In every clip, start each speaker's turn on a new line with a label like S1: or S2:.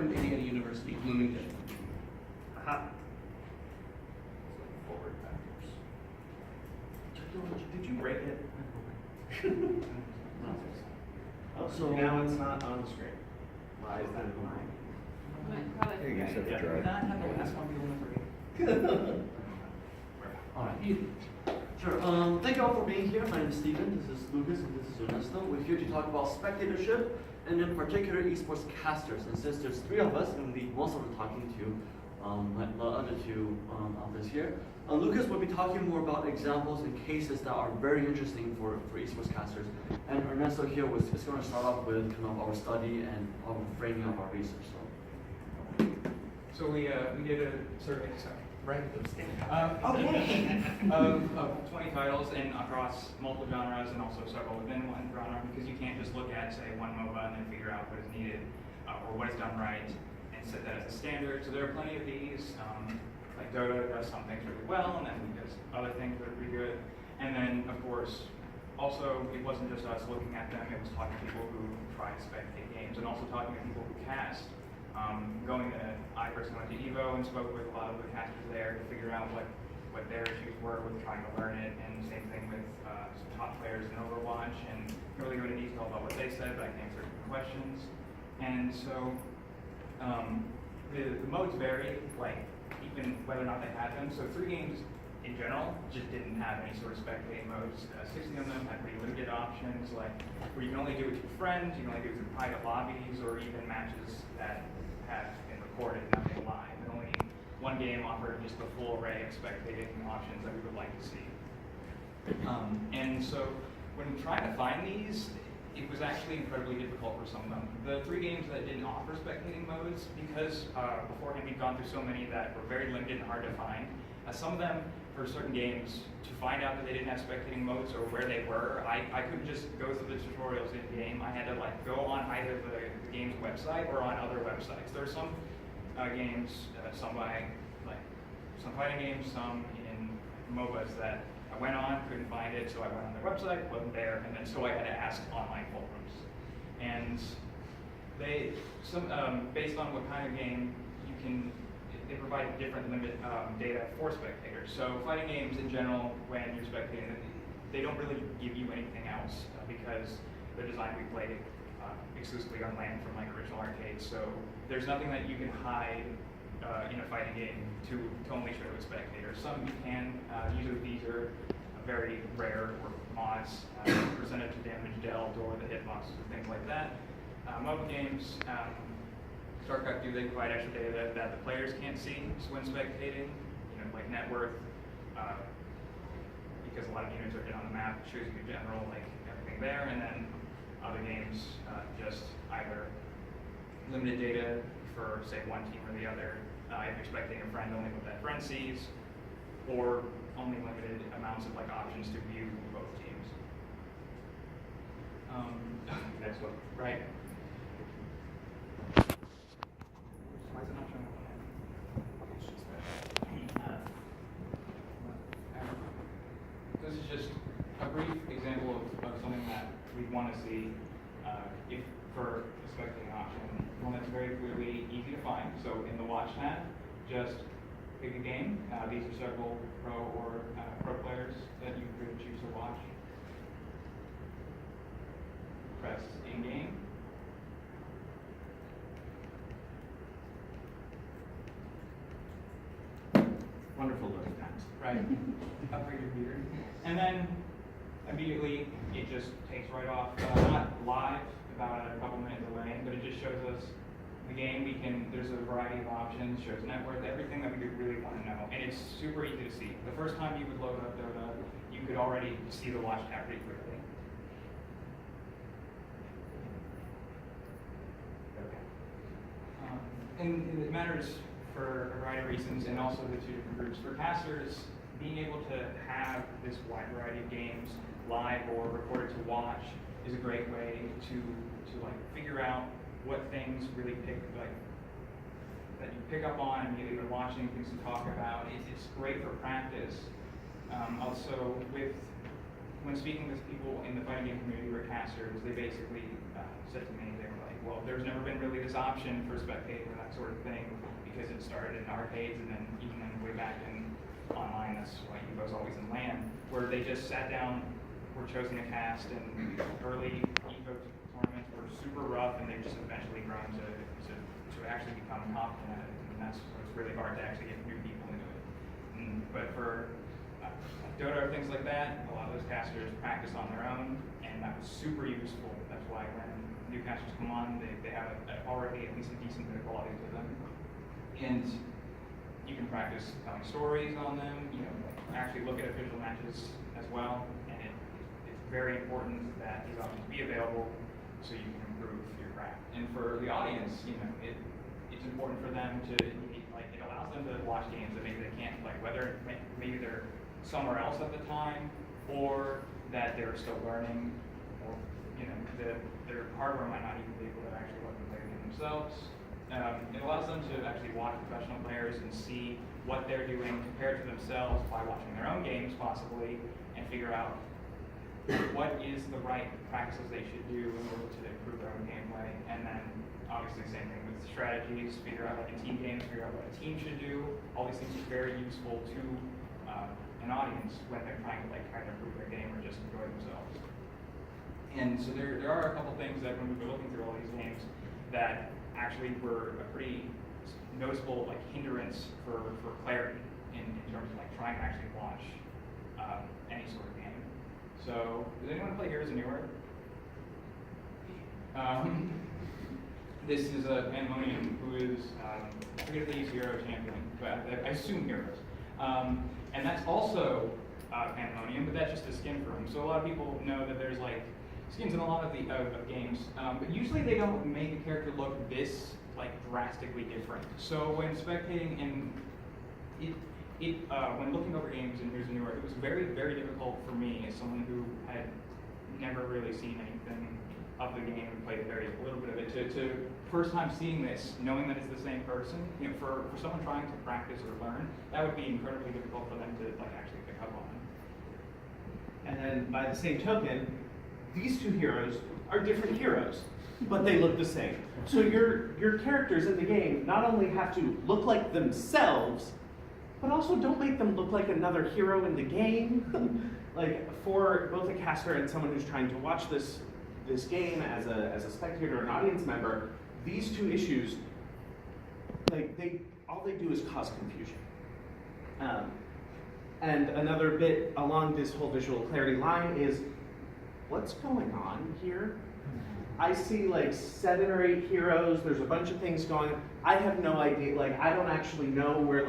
S1: from Indiana University, Bloomington.
S2: Aha.
S3: Forward backwards.
S2: Did you break it?
S3: Oh,
S2: So now it's not on the screen.
S3: why is that mine?
S4: Here, you just have to
S2: Yeah.
S4: try.
S1: Not have the last one be the one for you.
S2: All right. Sure. Thank you all for being here. My name is Steven. This is Lucas, and this is Ernesto. We're here to talk about spectatorship, and in particular, esports casters. And since there's three of us, and most of the talking to the other two others here, Lucas will be talking more about examples and cases that are very interesting for esports casters. And Ernesto here is going to start off with kind of our study and our framing of our research.
S5: So we did a survey,
S3: Right.
S5: of 20 titles and across multiple genres and also several within one genre, because you can't just look at, say, one MOBA and then figure out what is needed or what is done right and set that as a standard. So there are plenty of these. Like Dota does some things really well, and then we does other things that are pretty good. And then, of course, also it wasn't just us looking at them; it was talking to people who try to spectate games, and also talking to people who cast. I personally went to Evo and spoke with a lot of the casters there to figure out what their issues were with trying to learn it, and same thing with some top players in Overwatch, and can't really go into detail about what they said, but I can answer questions. And so the modes vary, like even whether or not they had them. So 3 games in general just didn't have any sort of spectating modes. 60 of them had pretty limited options, like where you can only do it to friends, you can only do it through private lobbies, or even matches that have been recorded, nothing live. And only one game offered just the full array of spectating options that we would like to see. And so when trying to find these, it was actually incredibly difficult for some of them. The 3 games that didn't offer spectating modes, because beforehand we'd gone through so many that were very limited and hard to find, some of them, for certain games, to find out that they didn't have spectating modes or where they were, I couldn't just go through the tutorials in game. I had to go on either the game's website or on other websites. There are some games, some by some fighting games, some in MOBAs that I went on, couldn't find it, so I went on their website, wasn't there, and then so I had to ask online forums. And based on what kind of game they provide different limit data for spectators. So fighting games in general, when you're spectating, they don't really give you anything else because they're designed to be played exclusively on land from original arcades. So there's nothing that you can hide in a fighting game to only show to a spectator. Some you can, usually these are very rare, or mods, percentage of damage dealt, or the hitboxes, or things like that. Mobile games, StarCraft 2, they provide extra data that the players can't see when spectating, like net worth, because a lot of units are hit on the map, it shows you in general, everything there, and then other games just either limited data for, say, one team or the other, if you're spectating a friend, only what that friend sees, or only limited amounts of options to view both teams. Next one. Right. Why is it not showing up? This is just a brief example of something that we want to see if for a spectating option. One that's very clearly easy to find. So in the watch tab, just pick a game. These are several pro or pro players that you could choose to watch. Press in game.
S2: Wonderful loading times.
S5: Right. Upgrade your computer. And then immediately it just takes right off, not live, about a couple minute delay, but it just shows us the game. There's a variety of options, shows net worth, everything that we could really want to know. And it's super easy to see. The first time you would load up Dota, you could already see the watch tab pretty quickly. And it matters for a variety of reasons, and also the 2 different groups. For casters, being able to have this wide variety of games live or recorded to watch is a great way to figure out what things really that you pick up on immediately when watching, things to talk about. It's great for practice. Also, when speaking with people in the fighting game community who are casters, they basically said to me, they were like, well, there's never been really this option for spectator and that sort of thing because it started in arcades and then even then way back in online, that's why Evo's always in LAN, where they just sat down, were chosen to cast, and early Evo tournaments were super rough, and they've just eventually grown to actually become competent at it, and that's so it's really hard to actually get new people into it. But for Dota or things like that, a lot of those casters practice on their own, and that was super useful. That's why when new casters come on, they have already at least a decent bit of quality to them. And you can practice telling stories on them, actually look at official matches as well, and it's very important that these options be available so you can improve your craft. And for the audience, it's important for them to, it allows them to watch games that maybe they can't, whether maybe they're somewhere else at the time, or that they're still learning, or, their hardware might not even be able to actually let them play the game themselves. It allows them to actually watch professional players and see what they're doing compared to themselves by watching their own games possibly, and figure out what is the right practices they should do in order to improve their own gameplay. And then obviously same thing with strategies, figure out in team games, figure out what a team should do. All these things are very useful to an audience when they're trying to improve their game or just enjoy themselves. And so there are a couple things that when we were looking through all these games that actually were a pretty noticeable hindrance for clarity in terms of trying to actually watch any sort of game. So does anyone play Heroes of Newer? This is a Pandemonium who is, I forget if they use Hero champion, but I assume Heroes. And that's also Pandemonium, but that's just a skin for him. So a lot of people know that there's skins in a lot of the games, but usually they don't make a character look this drastically different. So when spectating and when looking over games in Heroes of Newer, it was very, very difficult for me as someone who had never really seen anything of the game and played a little bit of it to first time seeing this, knowing that it's the same person. For someone trying to practice or learn, that would be incredibly difficult for them to actually pick up on.
S3: And then by the same token, these two heroes are different heroes, but they look the same. So your characters in the game not only have to look like themselves, but also don't make them look like another hero in the game. For both a caster and someone who's trying to watch this game as a spectator or an audience member, these two issues, all they do is cause confusion. And another bit along this whole visual clarity line is, what's going on here? I see 7 or 8 heroes, there's a bunch of things going on. I have no idea, I don't actually know where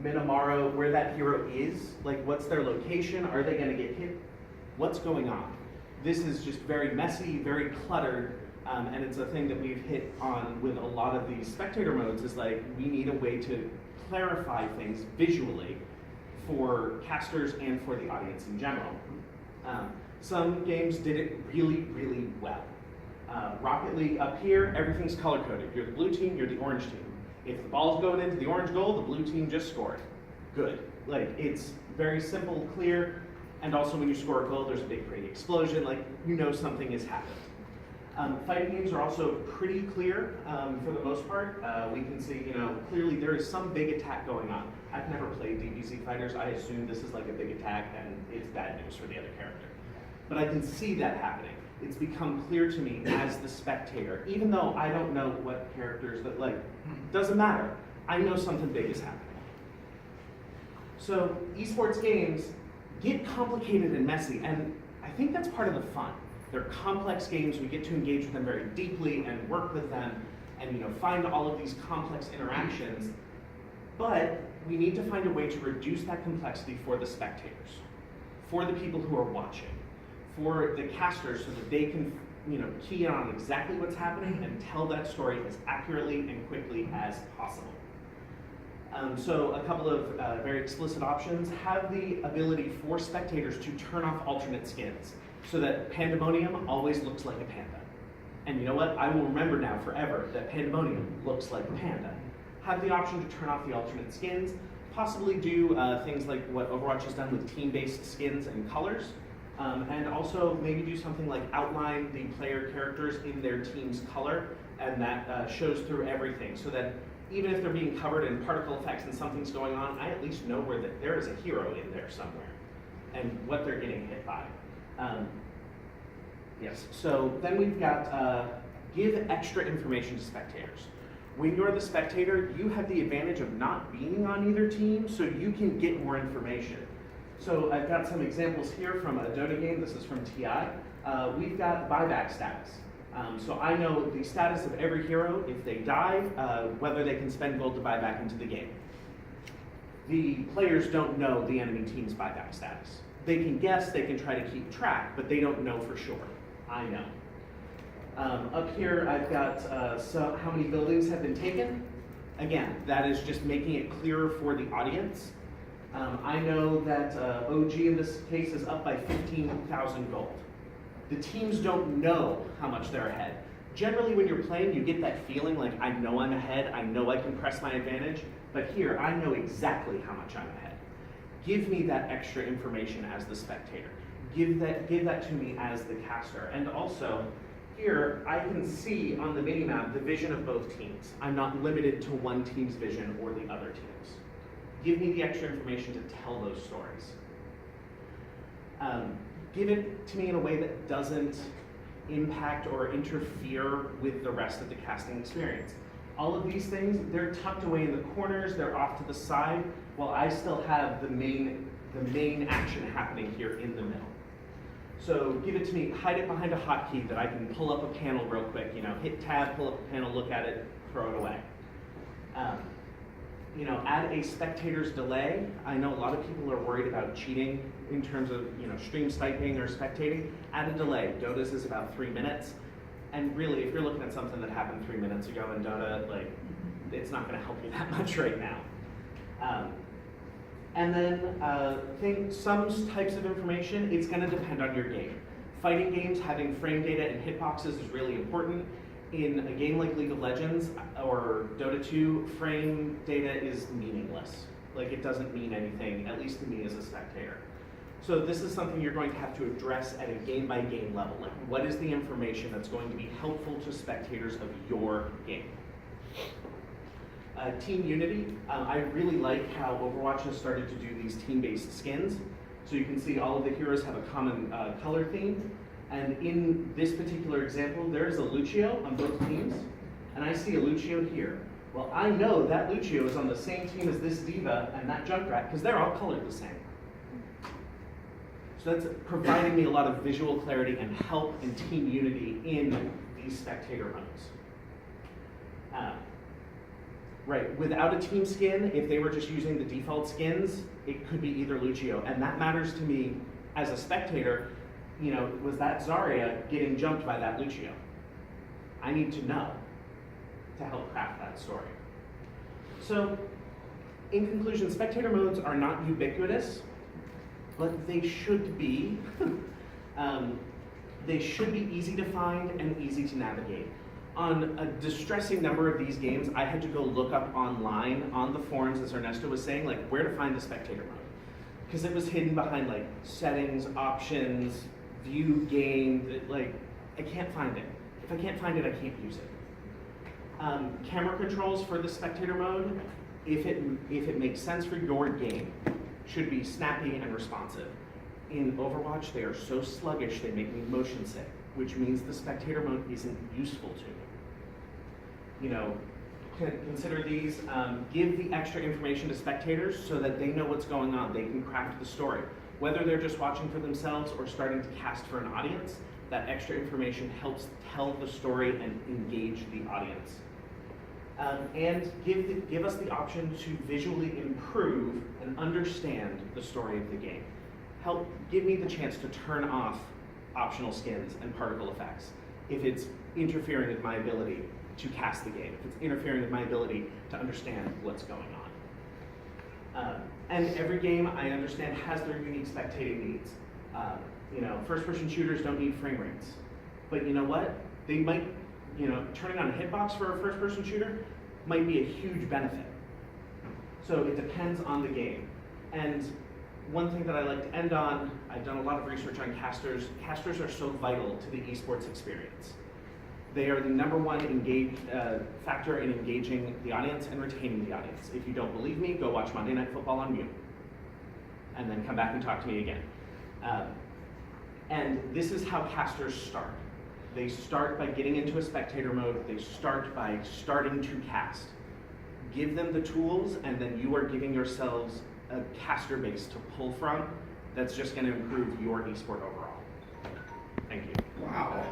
S3: Minamaro, where that hero is. What's their location? Are they gonna get hit? What's going on? This is just very messy, very cluttered, and it's a thing that we've hit on with a lot of these spectator modes is we need a way to clarify things visually for casters and for the audience in general. Some games did it really, really well. Rocket League up here, everything's color-coded. You're the blue team, you're the orange team. If the ball's going into the orange goal, the blue team just scored. Good. It's very simple, clear, and also when you score a goal, there's a big pretty explosion, something has happened. Fighting games are also pretty clear for the most part. We can see, clearly there is some big attack going on. I've never played DBZ fighters. I assume this is a big attack and it's bad news for the other character. But I can see that happening. It's become clear to me as the spectator, even though I don't know what characters that doesn't matter. I know something big is happening. So esports games get complicated and messy, and I think that's part of the fun. They're complex games. We get to engage with them very deeply and work with them and find all of these complex interactions. But we need to find a way to reduce that complexity for the spectators, for the people who are watching, for the casters so that they can key in on exactly what's happening and tell that story as accurately and quickly as possible. So a couple of very explicit options have the ability for spectators to turn off alternate skins so that Pandemonium always looks like a panda. And you know what? I will remember now forever that Pandemonium looks like a panda. Have the option to turn off the alternate skins, possibly do things like what Overwatch has done with team-based skins and colors, and also maybe do something like outline the player characters in their team's color and that shows through everything, so that even if they're being covered in particle effects and something's going on, I at least know where there is a hero in there somewhere, and what they're getting hit by. Yes, so then we've got give extra information to spectators. When you're the spectator, you have the advantage of not being on either team, so you can get more information. So I've got some examples here from a Dota game. This is from TI. We've got buyback status. So I know the status of every hero, if they die, whether they can spend gold to buy back into the game. The players don't know the enemy team's buyback status. They can guess, they can try to keep track, but they don't know for sure. I know. Up here, I've got how many buildings have been taken. Again, that is just making it clearer for the audience. I know that OG in this case is up by 15,000 gold. The teams don't know how much they're ahead. Generally, when you're playing, you get that feeling like, I know I'm ahead, I know I can press my advantage, but here, I know exactly how much I'm ahead. Give me that extra information as the spectator. Give that to me as the caster. And also, here, I can see on the minimap the vision of both teams. I'm not limited to one team's vision or the other team's. Give me the extra information to tell those stories. Give it to me in a way that doesn't impact or interfere with the rest of the casting experience. All of these things, they're tucked away in the corners, they're off to the side, while I still have the main action happening here in the middle. So give it to me, hide it behind a hotkey that I can pull up a panel real quick, hit tab, pull up a panel, look at it, throw it away. Add a spectator's delay. I know a lot of people are worried about cheating in terms of, stream sniping or spectating. Add a delay. Dota's is about 3 minutes. And really, if you're looking at something that happened 3 minutes ago in Dota, it's not gonna help you that much right now. And then some types of information, it's gonna depend on your game. Fighting games, having frame data and hitboxes is really important. In a game like League of Legends or Dota 2, frame data is meaningless. It doesn't mean anything, at least to me as a spectator. So this is something you're going to have to address at a game-by-game level. What is the information that's going to be helpful to spectators of your game? Team Unity, I really like how Overwatch has started to do these team-based skins. So you can see all of the heroes have a common color theme. And in this particular example, there's a Lucio on both teams, and I see a Lucio here. Well, I know that Lucio is on the same team as this Diva and that Junkrat, because they're all colored the same. So that's providing me a lot of visual clarity and help and team unity in these spectator modes. Right, without a team skin, if they were just using the default skins, it could be either Lucio, and that matters to me as a spectator. Was that Zarya getting jumped by that Lucio? I need to know to help craft that story. So, in conclusion, spectator modes are not ubiquitous, but they should be. They should be easy to find and easy to navigate. On a distressing number of these games, I had to go look up online on the forums, as Ernesto was saying, where to find the spectator mode. Because it was hidden behind settings, options, view game, I can't find it. If I can't find it, I can't use it. Camera controls for the spectator mode, if it makes sense for your game, should be snappy and responsive. In Overwatch, they are so sluggish, they make me motion sick, which means the spectator mode isn't useful to me. Consider these, give the extra information to spectators so that they know what's going on, they can craft the story. Whether they're just watching for themselves or starting to cast for an audience, that extra information helps tell the story and engage the audience. And give us the option to visually improve and understand the story of the game. Give me the chance to turn off optional skins and particle effects if it's interfering with my ability to cast the game, if it's interfering with my ability to understand what's going on. And every game, I understand, has their unique spectating needs. First-person shooters don't need frame rates. But you know what? They might, turning on a hitbox for a first-person shooter might be a huge benefit. So it depends on the game. And one thing that I like to end on, I've done a lot of research on casters. Casters are so vital to the esports experience. They are the #1 factor in engaging the audience and retaining the audience. If you don't believe me, go watch Monday Night Football on mute, and then come back and talk to me again. And this is how casters start. They start by getting into a spectator mode. They start by starting to cast. Give them the tools, and then you are giving yourselves a caster base to pull from that's just going to improve your esport overall. Thank you.
S6: Wow.